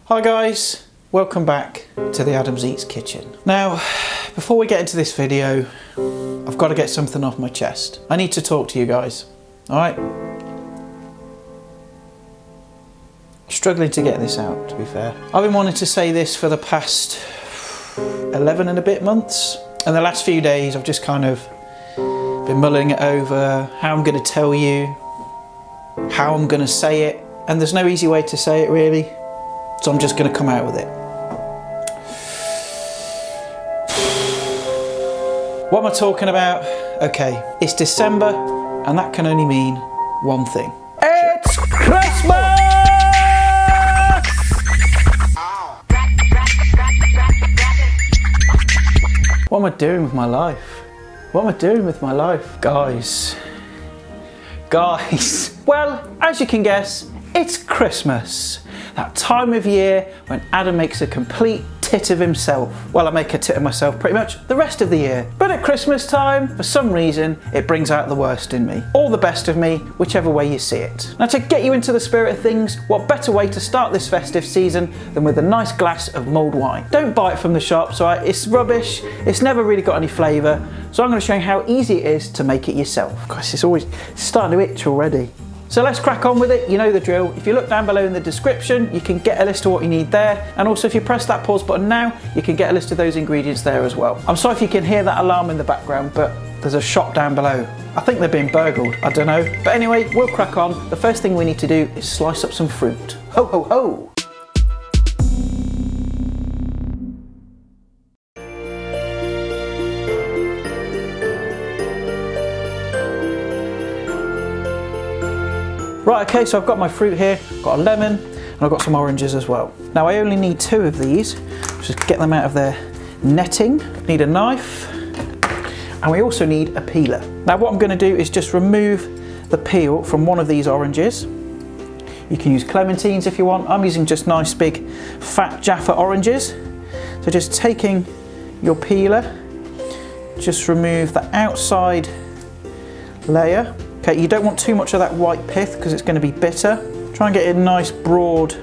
Hi guys, welcome back to the Adams Eats kitchen. Now, before we get into this video, I've got to get something off my chest. I need to talk to you guys, alright? Struggling to get this out, to be fair. I've been wanting to say this for the past 11 and a bit months, and the last few days I've just kind of been mulling it over, how I'm going to tell you, how I'm going to say it, and there's no easy way to say it really. So I'm just going to come out with it. What am I talking about? Okay, it's December and that can only mean one thing. It's Christmas! What am I doing with my life? What am I doing with my life? Guys. Well, as you can guess, it's Christmas. That time of year when Adam makes a complete tit of himself. Well, I make a tit of myself pretty much the rest of the year. But at Christmas time, for some reason, it brings out the worst in me. Or the best of me, whichever way you see it. Now, to get you into the spirit of things, what better way to start this festive season than with a nice glass of mulled wine? Don't buy it from the shops, alright? It's rubbish. It's never really got any flavour. So I'm going to show you how easy it is to make it yourself. Gosh, it's starting to itch already. So let's crack on with it. You know the drill. If you look down below in the description, you can get a list of what you need there. And also if you press that pause button now, you can get a list of those ingredients there as well. I'm sorry if you can hear that alarm in the background, but there's a shop down below. I think they're being burgled, I don't know. But anyway, we'll crack on. The first thing we need to do is slice up some fruit. Ho, ho, ho. Right, okay, so I've got my fruit here, got a lemon, and I've got some oranges as well. Now I only need 2 of these, just get them out of their netting. Need a knife, and we also need a peeler. Now what I'm gonna do is just remove the peel from one of these oranges. You can use clementines if you want. I'm using just nice big fat Jaffa oranges. So just taking your peeler, just remove the outside layer. Okay, you don't want too much of that white pith because it's going to be bitter. Try and get it in nice broad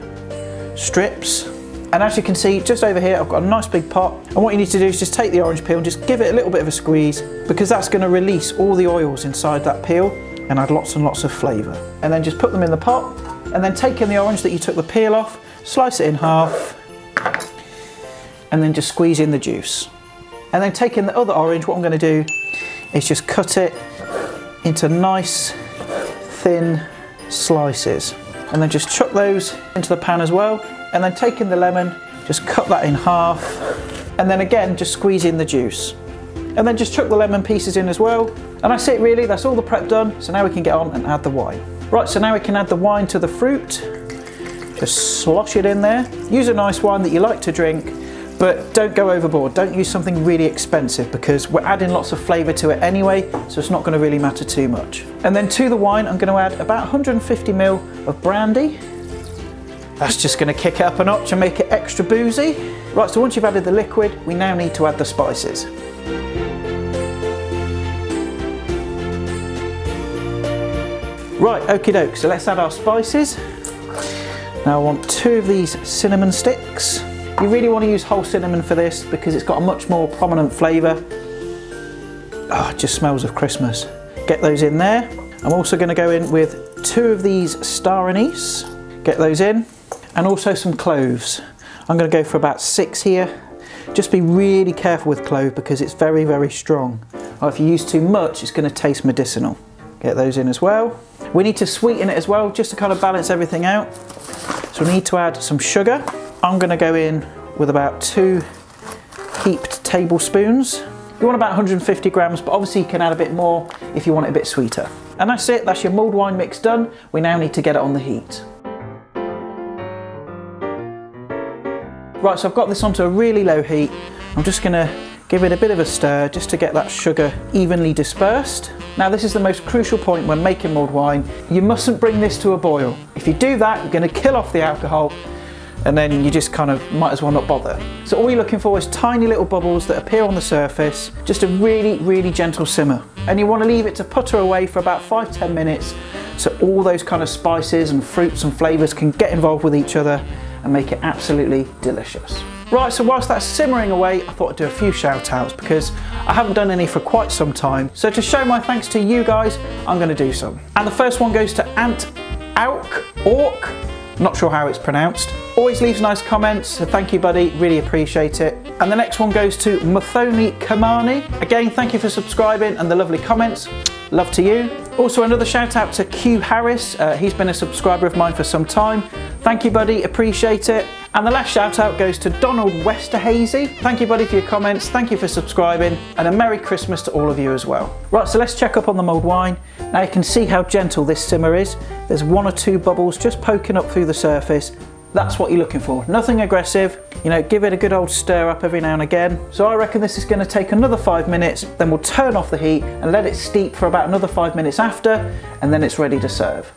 strips. And as you can see, just over here, I've got a nice big pot. And what you need to do is just take the orange peel and just give it a little bit of a squeeze because that's going to release all the oils inside that peel and add lots and lots of flavour. And then just put them in the pot and then taking the orange that you took the peel off, slice it in half and then just squeeze in the juice. And then taking the other orange, what I'm going to do is just cut it into nice thin slices and then just chuck those into the pan as well, and then taking the lemon, just cut that in half and then again just squeeze in the juice and then just chuck the lemon pieces in as well, and that's it really. That's all the prep done. So now we can get on and add the wine. Right, so now we can add the wine to the fruit. Just slosh it in there. Use a nice wine that you like to drink, but don't go overboard. Don't use something really expensive because we're adding lots of flavour to it anyway, so it's not going to really matter too much. And then to the wine, I'm going to add about 150 ml of brandy. That's just going to kick it up a notch and make it extra boozy. Right, so once you've added the liquid, we now need to add the spices. Right, okie doke, so let's add our spices. Now I want 2 of these cinnamon sticks. You really want to use whole cinnamon for this because it's got a much more prominent flavour. Oh, it just smells of Christmas. Get those in there. I'm also going to go in with 2 of these star anise. Get those in. And also some cloves. I'm going to go for about 6 here. Just be really careful with clove because it's very, very strong. Or if you use too much, it's going to taste medicinal. Get those in as well. We need to sweeten it as well, just to kind of balance everything out. So we need to add some sugar. I'm going to go in with about 2 heaped tablespoons. You want about 150 grams, but obviously you can add a bit more if you want it a bit sweeter. And that's it, that's your mulled wine mix done. We now need to get it on the heat. Right, so I've got this onto a really low heat. I'm just going to give it a bit of a stir just to get that sugar evenly dispersed. Now this is the most crucial point when making mulled wine. You mustn't bring this to a boil. If you do that, you're going to kill off the alcohol and then you just kind of might as well not bother. So all you're looking for is tiny little bubbles that appear on the surface, just a really, really gentle simmer. And you want to leave it to putter away for about 5–10 minutes so all those kind of spices and fruits and flavours can get involved with each other and make it absolutely delicious. Right, so whilst that's simmering away, I thought I'd do a few shout outs because I haven't done any for quite some time. So to show my thanks to you guys, I'm going to do some. And the first one goes to Orc, not sure how it's pronounced. Always leaves nice comments, so thank you buddy, really appreciate it. And the next one goes to Muthoni Kamani. Again, thank you for subscribing and the lovely comments. Love to you. Also another shout out to Q Harris. He's been a subscriber of mine for some time. Thank you buddy, appreciate it. And the last shout out goes to Donald Westerhazy. Thank you buddy for your comments, thank you for subscribing, and a Merry Christmas to all of you as well. Right, so let's check up on the mulled wine. Now you can see how gentle this simmer is. There's 1 or 2 bubbles just poking up through the surface. That's what you're looking for, nothing aggressive. You know, give it a good old stir up every now and again. So I reckon this is going to take another 5 minutes, then we'll turn off the heat and let it steep for about another 5 minutes after, and then it's ready to serve.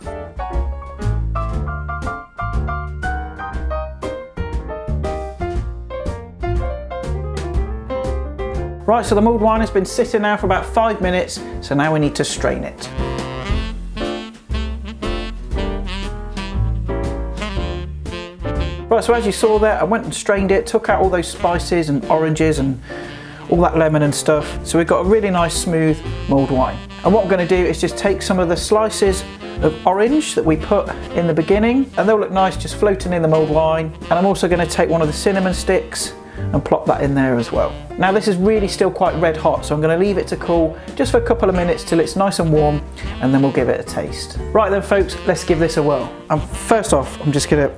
Right, so the mulled wine has been sitting now for about 5 minutes, so now we need to strain it. Right, so as you saw there, I went and strained it, took out all those spices and oranges and all that lemon and stuff. So we've got a really nice smooth mulled wine. And what I'm going to do is just take some of the slices of orange that we put in the beginning, and they'll look nice just floating in the mulled wine. And I'm also going to take one of the cinnamon sticks and plop that in there as well. Now this is really still quite red hot, so I'm going to leave it to cool just for a couple of minutes till it's nice and warm, and then we'll give it a taste. Right then folks, let's give this a whirl. First off, I'm just going to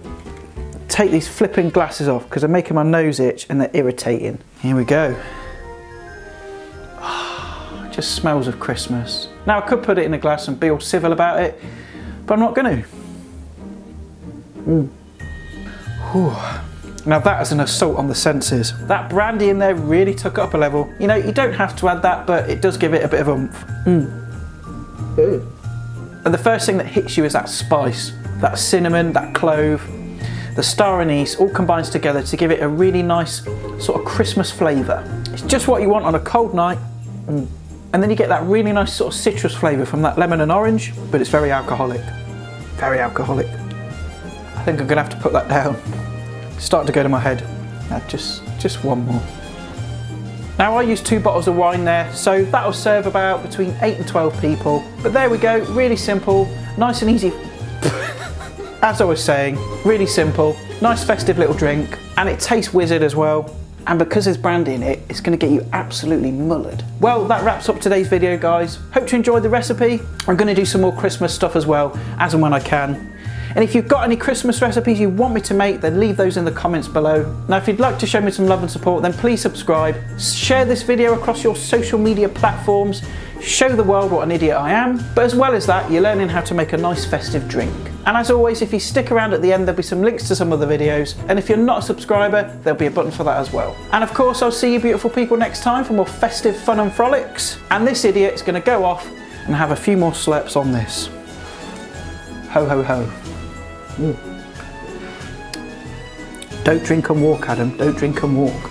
take these flipping glasses off because they're making my nose itch and they're irritating. Here we go. Oh, it just smells of Christmas. Now I could put it in a glass and be all civil about it, but I'm not going to. Now that is an assault on the senses. That brandy in there really took it up a level. You know, you don't have to add that, but it does give it a bit of oomph. And the first thing that hits you is that spice, that cinnamon, that clove, the star anise, all combines together to give it a really nice sort of Christmas flavour. It's just what you want on a cold night. And then you get that really nice sort of citrus flavour from that lemon and orange, but it's very alcoholic. Very alcoholic. I think I'm gonna have to put that down. It's starting to go to my head. Now just one more. Now I used 2 bottles of wine there, so that'll serve about between 8 and 12 people. But there we go, really simple, nice and easy. As I was saying, really simple, nice festive little drink, and it tastes wizard as well. And because there's brandy in it, it's going to get you absolutely mullered. Well, that wraps up today's video, guys. Hope you enjoyed the recipe. I'm going to do some more Christmas stuff as well, as and when I can. And if you've got any Christmas recipes you want me to make, then leave those in the comments below. Now, if you'd like to show me some love and support, then please subscribe. Share this video across your social media platforms. Show the world what an idiot I am. But as well as that, you're learning how to make a nice festive drink. And as always, if you stick around at the end, there'll be some links to some other videos. And if you're not a subscriber, there'll be a button for that as well. And of course, I'll see you beautiful people next time for more festive fun and frolics. And this idiot is going to go off and have a few more slurps on this. Ho, ho, ho. Don't drink and walk, Adam. Don't drink and walk.